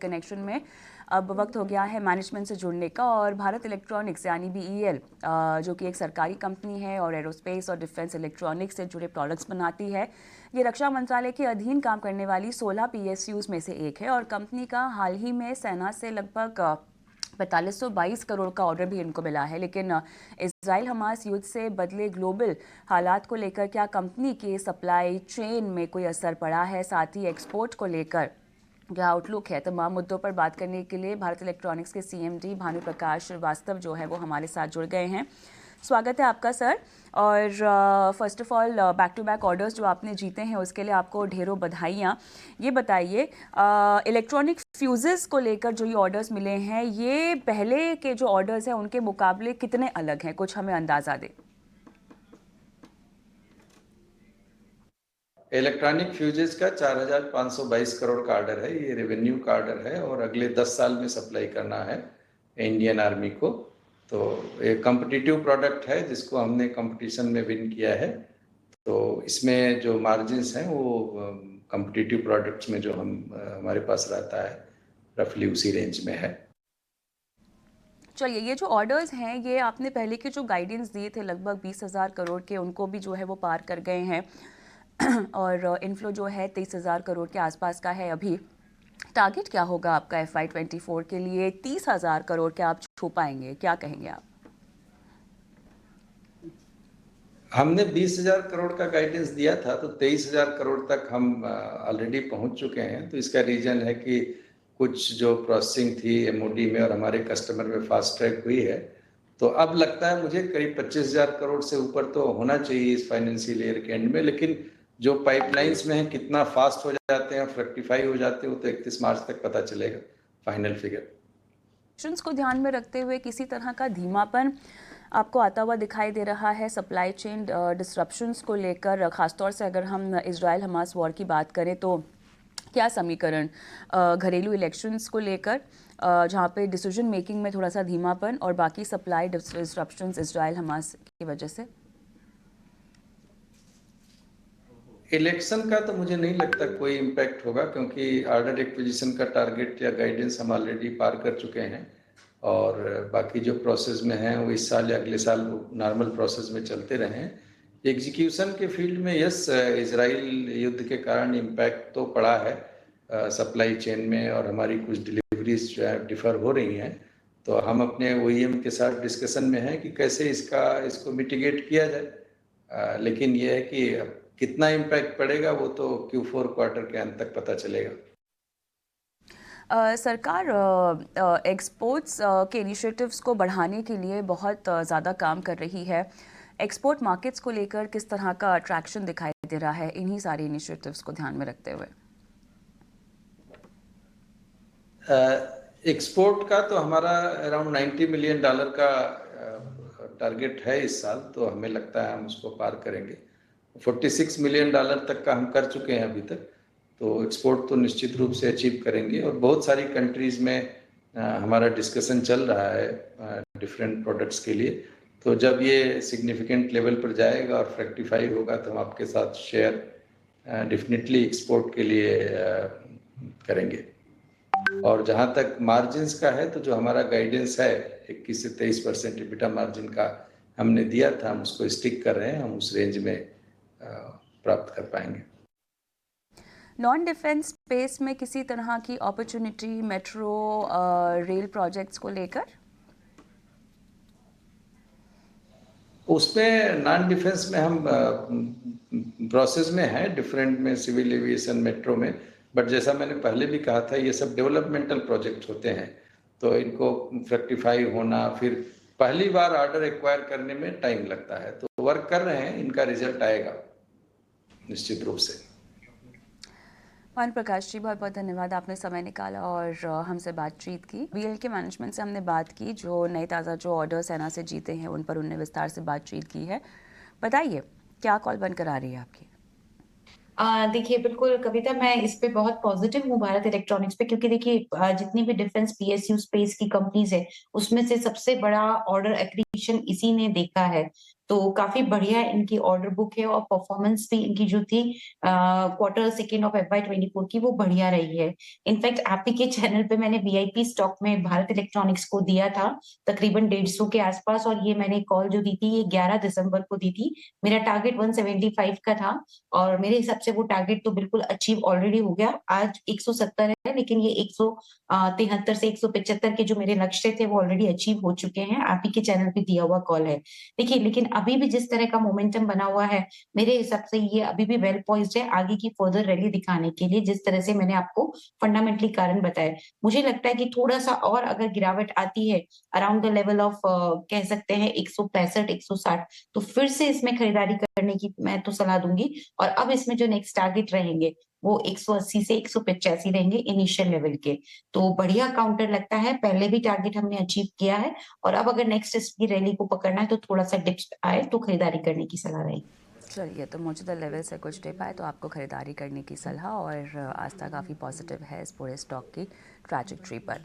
Connection में अब वक्त हो गया है मैनेजमेंट से जुड़ने का। और भारत इलेक्ट्रॉनिक्स यानी BEL जो कि एक सरकारी कंपनी है और एरोस्पेस और डिफेंस इलेक्ट्रॉनिक्स से जुड़े प्रोडक्ट्स बनाती है, ये रक्षा मंत्रालय के अधीन काम करने वाली 16 PSUs में से एक है। और कंपनी का हाल ही में सेना से लगभग 4522 करोड़ का ऑर्डर भी इनको मिला है। लेकिन इजराइल हमास युद्ध से बदले ग्लोबल हालात को लेकर क्या कंपनी के सप्लाई चेन में कोई असर पड़ा है, साथ ही एक्सपोर्ट को लेकर क्या आउटलुक है, तमाम मुद्दों पर बात करने के लिए भारत इलेक्ट्रॉनिक्स के CMD भानु प्रकाश श्रीवास्तव जो है वो हमारे साथ जुड़ गए हैं। स्वागत है आपका सर। और first of all back to back orders जो आपने जीते हैं उसके लिए आपको ढेरों बधाइयाँ। ये बताइए इलेक्ट्रॉनिक फ्यूजेस को लेकर जो ये ऑर्डर्स मिले हैं, ये पहले के जो ऑर्डर्स हैं उनके मुकाबले कितने अलग हैं, कुछ हमें अंदाज़ा दें। इलेक्ट्रॉनिक फ्यूजेस का 4522 करोड़ का ऑर्डर है। ये रेवेन्यू का ऑर्डर है और अगले 10 साल में सप्लाई करना है इंडियन आर्मी को। तो एक कॉम्पिटिटिव प्रोडक्ट है जिसको हमने कंपटीशन में विन किया है। तो इसमें जो मार्जिन्स हैं वो कॉम्पिटिटिव प्रोडक्ट्स में जो हमारे पास रहता है रफली उसी रेंज में है। चलिए, ये जो ऑर्डर्स हैं ये आपने पहले के जो गाइडेंस दिए थे लगभग 20,000 करोड़ के, उनको भी जो है वो पार कर गए हैं और इनफ्लो जो है 23,000 करोड़ के आसपास का है अभी। टारगेट क्या होगा आपका FY24 के लिए? 30,000 करोड़ के आप छू पाएंगे, क्या कहेंगे आप? हमने 20,000 करोड़ का गाइडेंस दिया था, तो 23,000 करोड़ तक हम ऑलरेडी पहुंच चुके हैं। तो इसका रीजन है कि कुछ जो प्रोसेसिंग थी MOD में और हमारे कस्टमर में फास्ट ट्रैक हुई है। तो अब लगता है मुझे करीब 25,000 करोड़ से ऊपर तो होना चाहिए इस फाइनेंशियल ईयर के एंड में। लेकिन जो पाइपलाइंस में है कितना फास्ट हो जाते हैं और फ्रक्टिफाई हो जाते हैं वो तो 31 मार्च तक पता चलेगा फाइनल फिगर। को ध्यान में रखते हुए किसी तरह का धीमापन आपको आता हुआ दिखाई दे रहा है सप्लाई चेन डिस्रप्शंस को लेकर, खासतौर से अगर हम इजराइल हमास वॉर की बात करें तो क्या समीकरण घरेलू इलेक्शंस को लेकर जहाँ पे डिसीजन मेकिंग में थोड़ा सा धीमापन और बाकी सप्लाई डिस्रप्शंस इजराइल हमास की वजह से? इलेक्शन का तो मुझे नहीं लगता कोई इम्पैक्ट होगा, क्योंकि ऑर्डर एक्विजिशन का टारगेट या गाइडेंस हम ऑलरेडी पार कर चुके हैं। और बाकी जो प्रोसेस में हैं वो इस साल या अगले साल नॉर्मल प्रोसेस में चलते रहे हैं। एग्जीक्यूशन के फील्ड में यस, इजराइल युद्ध के कारण इम्पैक्ट तो पड़ा है सप्लाई चेन में और हमारी कुछ डिलीवरीज जो है डिफर हो रही हैं। तो हम अपने OEM के साथ डिस्कशन में हैं कि कैसे इसको मिटिगेट किया जाए। लेकिन ये है कि कितना इम्पैक्ट पड़ेगा वो तो Q4 क्वार्टर के अंत तक पता चलेगा। सरकार एक्सपोर्ट्स के इनिशिएटिव्स को बढ़ाने के लिए बहुत ज़्यादा काम कर रही है। एक्सपोर्ट मार्केट्स को लेकर किस तरह का अट्रैक्शन दिखाई दे रहा है इन्हीं सारे इनिशिएटिव्स को ध्यान में रखते हुए? एक्सपोर्ट का तो हमारा अराउंड $90 मिलियन का टारगेट है इस साल। तो हमें लगता है हम उसको पार करेंगे। $46 मिलियन तक का हम कर चुके हैं अभी तक। तो एक्सपोर्ट तो निश्चित रूप से अचीव करेंगे। और बहुत सारी कंट्रीज़ में हमारा डिस्कशन चल रहा है डिफरेंट प्रोडक्ट्स के लिए। तो जब ये सिग्निफिकेंट लेवल पर जाएगा और फ्रैक्टिफाई होगा तो हम आपके साथ शेयर डेफिनेटली एक्सपोर्ट के लिए करेंगे। और जहाँ तक मार्जिन्स का है तो जो हमारा गाइडेंस है 21 से 23% EBITDA मार्जिन का हमने दिया था, हम उसको स्टिक कर रहे हैं। हम उस रेंज में प्राप्त कर पाएंगे। नॉन डिफेंस स्पेस में किसी तरह की अपॉर्चुनिटी मेट्रो रेल प्रोजेक्ट्स को लेकर? उसमें नॉन डिफेंस में हम प्रोसेस में है, डिफरेंट में सिविल एविएशन मेट्रो में। बट जैसा मैंने पहले भी कहा था ये सब डेवलपमेंटल प्रोजेक्ट होते हैं। तो इनको फ्रक्टिफाई होना, फिर पहली बार ऑर्डर एक्वायर करने में टाइम लगता है। तो वर्क कर रहे हैं, इनका रिजल्ट आएगा निश्चित रूप से। भानु प्रकाश जी, बहुत बहुत धन्यवाद, आपने समय निकाला और हमसे बातचीत की। BEL के मैनेजमेंट से हमने बात की, जो नए ताज़ा जो ऑर्डर सेना से जीते हैं उन पर उनने विस्तार से बातचीत की है। बताइए क्या कॉल बनकर आ रही है आपकी? देखिए बिल्कुल कविता, मैं इस पे बहुत पॉजिटिव हूँ भारत इलेक्ट्रॉनिक्स पे, क्योंकि देखिए जितनी भी डिफेंस PSU स्पेस की कंपनीज है उसमें से सबसे बड़ा ऑर्डर एक्विजिशन इसी ने देखा है। तो काफ़ी बढ़िया इनकी ऑर्डर बुक है और परफॉर्मेंस भी इनकी जो थी क्वार्टर सेकंड ऑफ FY 24 की वो बढ़िया रही है। इनफैक्ट आप ही के चैनल पे मैंने वीआईपी स्टॉक में भारत इलेक्ट्रॉनिक्स को दिया था, तकरीबन 150 के आसपास और ये मैंने कॉल जो दी थी ये 11 दिसंबर को दी थी। मेरा टारगेट 175 का था और मेरे हिसाब से वो टारगेट तो बिल्कुल अचीव ऑलरेडी हो गया। आज 170 है लेकिन ये 173 से 175 के जो मेरे लक्ष्य थे वो ऑलरेडी अचीव हो चुके हैं। आप ही के चैनल पे दिया हुआ कॉल है। देखिए लेकिन अभी भी जिस तरह का मोमेंटम बना हुआ है, मेरे हिसाब से ये अभी भी वेल पोज्ड है आगे की फर्दर रैली दिखाने के लिए, जिस तरह से मैंने आपको फंडामेंटली कारण बताए। मुझे लगता है कि थोड़ा-सा और अगर गिरावट आती है अराउंड द लेवल ऑफ कह सकते हैं 165, 160 तो फिर से इसमें खरीदारी करने की मैं तो सलाह दूँगी और अब इसमें जो नेक्स्ट टारगेट रहेंगे, वो 180 से 185 रहेंगे इनिशियल लेवल के। तो बढ़िया काउंटर लगता है, पहले भी टारगेट हमने अचीव किया है और अब अगर नेक्स्ट इसकी रैली को पकड़ना है तो थोड़ा-सा डिप्स आए तो खरीदारी करने की सलाह रहेगी। चलिए, तो मौजूदा लेवल से कुछ डिप आए तो आपको खरीदारी करने की सलाह, और आस्था काफ़ी पॉजिटिव है इस पूरे स्टॉक की ट्रैजेक्टरी पर।